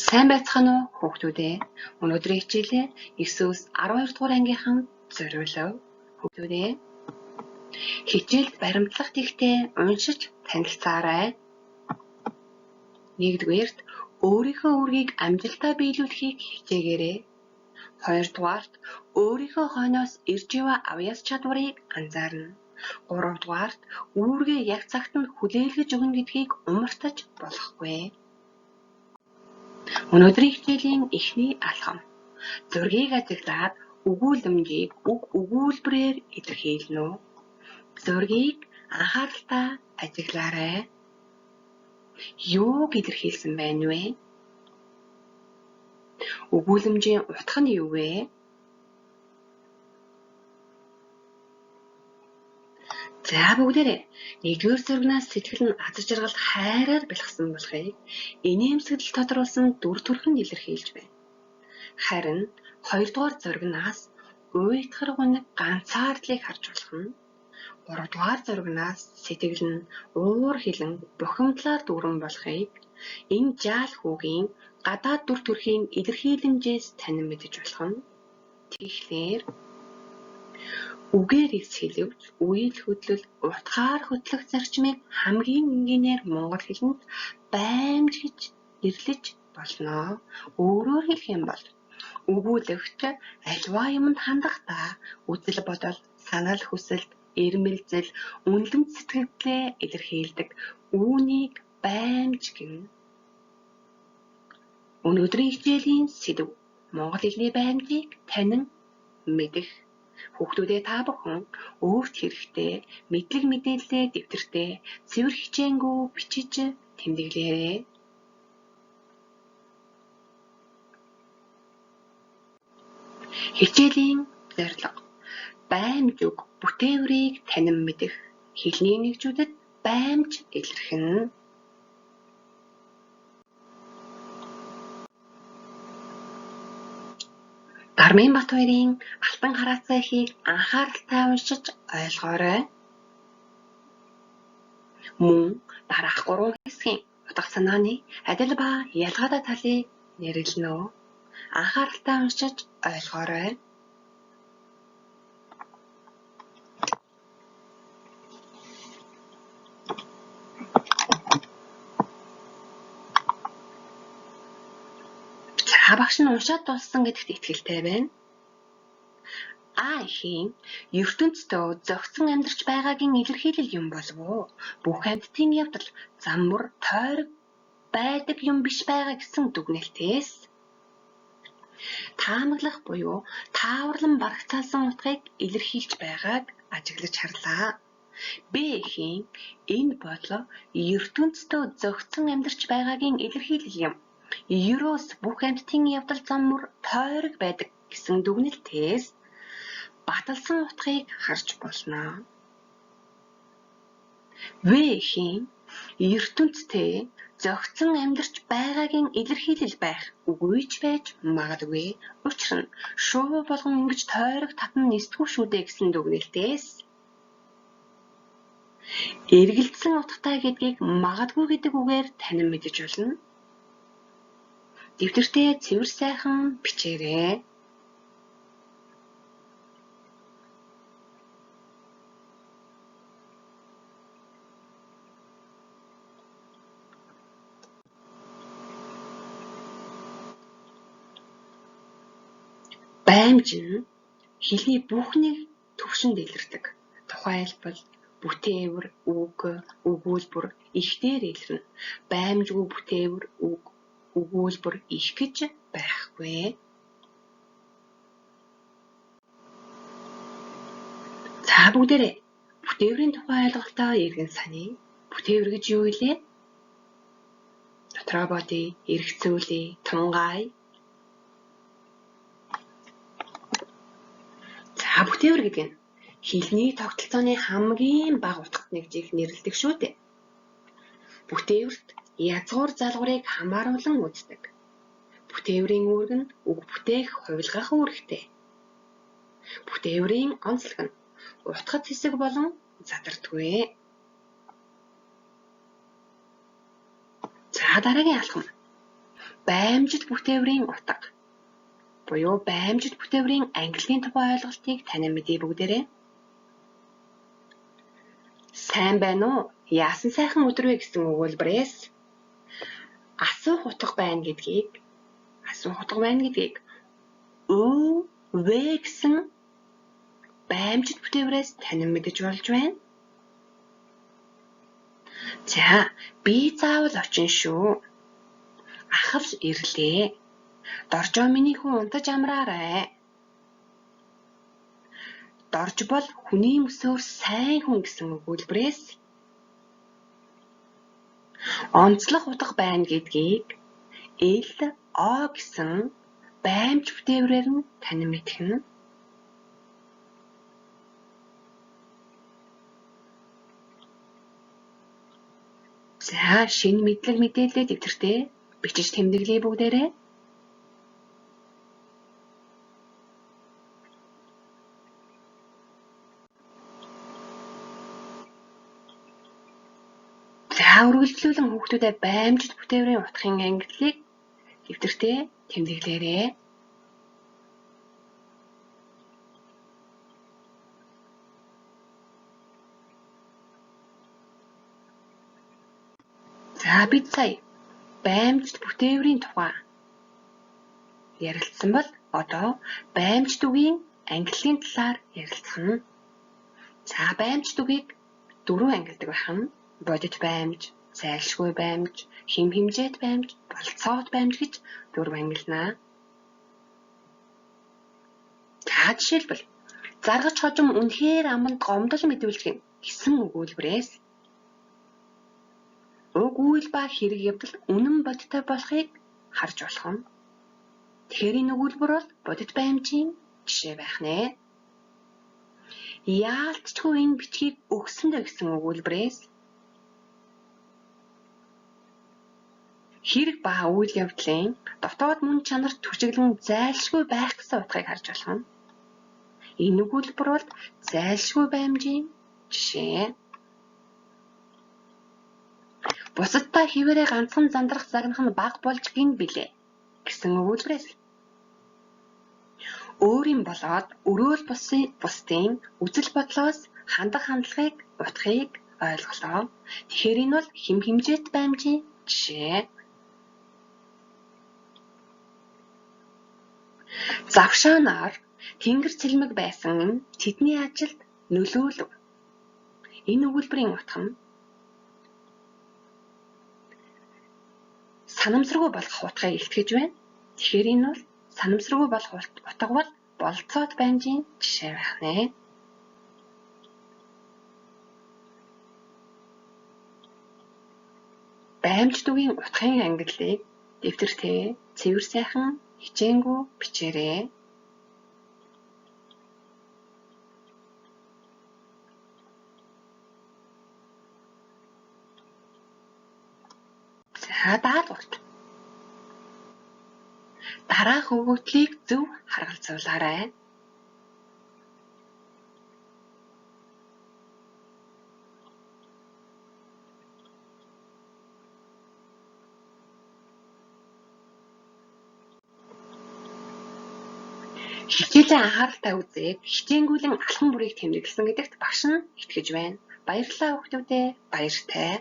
Сайн байцгаана уу хүүхдүүд ээ. Өнөөдрийн хичээлээ 9-өөс 12 дугаар ангийнхан зориулав. Хүүхдүүд ээ. Хичээлд баримтлах тэгтээ уншиж танилцаарай. 1-р өөрийнхөө үргийг амжилттай биелүүлэхийг хичээгээрэй. 2-р өөрийнхөө хойноос ирж яваа авьяас чадварыг анзаарна. 3-р үүргээ яг цагт нь хүлээлгэж өгнө гэдгийг умартаж болохгүй. Өнөөдрийн хичээлийн эхний алхам. Зургийг ажиглаад өгүүлэмжийг үг өгүүлбэрээр илэрхийлнэ үү? Зургийг анхааралтай ажиглаарай. Юуг илэрхийлсэн байна вэ? Өгүүлэмжийн утга нь юу вэ? За бүгдээрээ 1-р зургнаас сэтгэл нь аз жаргал хайраар бэлгсэн болохыг инээмсэглэл тодруулсан дүр төрхөнд илэрхийлж байна. Харин 2-р зургнаас уйтгар гуниг ганцаардлыг харж болох нь 3-р зургнаас сэтгэл нь уур хилэн бухимдлаар дүүрэн болохыг энэ жаал хүүгийн гадаад дүр төрхийн илэрхийлэмжээс танин мэдэж болох нь. Тэгэхээр үгээр хэлэвч үйл хөдлөл утгаар хөтлөх зарчмыг хамгийн энгийнээр монгол хэлэнд баймж гэж нэрлэж болно. Өөрөөр хэлэх юм бол өгүүлэгч альва юмд хандахдаа үзэл бодол, санал хүсэлт, эрмэлзэл, үнэлэмж сэтгэлдээ илэрхийлдэг үүнийг баймж гэнэ. Өнөөдрийн хичээлийн сэдэв монгол хэлний баймжийг танин мэдэх. Хүүхдүүдээ та бүхэн өөрт хэрэгтэй мэдлэг мэдээллээ дэвтэртээ цэвэр хичээнгүү бичиж тэмдэглээрэй. Хичээлийн зорилго. Баймж үг бүтээврийг танин мэдэх. Хэлний нэгжүүдэд баймж илэрхэнэ. Дармын Батбаярын Алтан хараацай ихийг анхааралтай уншиж ойлгоорой. Мөн дараах 3 хэсгийн утга санааны адил ба ялгаатай талыг нэрлэнэ үү? Анхааралтай уншиж ойлгоорой. Багш нь уншаад дууссан гэдэгт итгэлтэй байна. А эхийн ертөнцийн зохицон амьдарч байгаагийн илэрхийлэл юм болов уу? Бүх амьтдын явдал замбар тойрог байдаг юм биш байгаа гэсэн дүгнэлтээс таамаглах буюу тааварлан барагцаалсан утгыг илэрхийлж байгааг ажиглаж харлаа. Б эхийн энэ бодлого ертөнцийн зохицон амьдарч байгаагийн илэрхийлэл юм. Ерөөс бүх амьтдын явдал замбар тойрог байдаг гэсэн дүгнэлтээс баталсан утгыг харж болно. В эхийн ертөнцийн зохицон амьдарч байгаагийн илэрхийлэл байх үгүй ч байж магадгүй. Учир нь шувуу болгон ингэж тойрог татан нисдэггүй шүү дээ гэсэн дүгнэлтээс эргэлдсэн утгатай гэдгийг магадгүй гэдэг үгээр танин мэдэж болно. Дэвтэртээ цэвэр сайхан бичээрэй. Баймж нь хэлний бүхнийг төвшөнд илэрдэг. Тухайлбал бүтээвэр, үг, өгүүлбэр ихтэй илэрнэ. Баймжгүй бүтээвэр, үг, өгүүлбэр их гэж байхгүй. За бүгдээрээ бүтээврийн тухай ойлголтоо эргэн саний. Бүтээвэр гэж юу вэ? Дотроо бодъё, эргэцүүлээ, тунгаая. За бүтээвэр гэдэг нь хэлний тогтолцооны хамгийн бага утгад нэгжийг нэрлэдэг шүү дээ. Бүтээвэрт язгуур залгуурыг хамааруулан үздэг. Бүтээврийн үүрэг нь үг бүтээх хувилгах үүрэгтэй. Бүтээврийн онцлог нь утгад хэсэг болон задардаггүй. За дараагийн алхам. Баймжит бүтээгүүрийн утга буюу баймжит бүтээгүүрийн ангиллын тухай ойлголтыг танин мэдээ бүгдээрээ. Сайн байна уу? Яасан сайхан өдөр вэ гэсэн өгүүлбэрээс асуух утга байна гэдгийг өө гэсэн баймжит бүтээгүүрээс танин мэдэж болж байна. За, би заавал очин шүү. Ахавч ирлээ. Доржоо миний хүн унтаж амраарай. Дорж бол хүний мөсөөр сайн хүн гэсэн өгүүлбэрээс онцлог утга байна гэдгийг О гэсэн баймж бүтээгүүрээр нь танин мэдэх нь. За, шинэ мэдлэг мэдээлэлээ дэвтэртээ бичиж тэмдэглэе бүгдээрээ. За, үргэлжлүүлэн хүүхдүүдэд баймжит бүтээгүүрийн утгын ангиллыг дэвтэртээ тэмдэглээрэй. За, бид сая баймжит бүтээгүүрийн тухай ярилцсан бол одоо баймжит үгийн ангиллын талаар ярилцах нь. За, баймжит үгийг 4 ангилдаг байх нь бодит баймж, зайлшгүй баймж, хэм хэмжээт баймж, болцоот баймж гэж 4 ангилнаа. За, жишээлбэл заргач хожим үнэхээр аманд гомдол мэдүүлдэг гэсэн өгүүлбэрээс уг үйл ба хэрэг явдал үнэн бодиттой болохыг харж болох нь. Тэгэхээр энэ өгүүлбэр бол бодит баймжийн жишээ байх нэ. Яалтчгүй энэ бичгийг өгсөндөө гэсэн өгүүлбэрээс хэрэг ба үйл явдлын дотоод мөн чанарт түшиглэн зайлшгүй байх гэсэн утгыг харж болох нь. Энэ өгүүлбэр бол зайлшгүй баймжийн жишээ. Бусадтай хിവэрэ ганцхан зандрах загнах нь бага болж гин билээ гэсэн өгүүлбэрээс өөрийн болоод өрөөл бусдын үзэл бодлоос хандах хандлагыг утгыг ойлголоо. Тэгэхээр энэ бол хэм хэмжээт баймжийн жишээ. Завшаанаар тэнгэр цэлмэг байсан нь тэдний ажилд нөлөөлөв. Энэ өгүүлбэрийн утга нь санамсаргүй болох утгыг илтгэж байна. Тэгэхээр энэ бол санамсаргүй болох утга бол болцоот баймжийн жишээ байх нэ. Баймжит үгийн утгын ангиллыг дэвтэртээ цэвэр сайхан хичээнгүү бичээрэй. За, даалгавар. Дараах өгөгдлийг зөв харгалзуулаарай. Хичээлийн анхааралтай үзээд хичээнгүйлэн алхам бүрийг тэмдэглэсэн гэдэгт багш нь итгэж байна. Баярлалаа хүүхдүүдээ. Баяртай.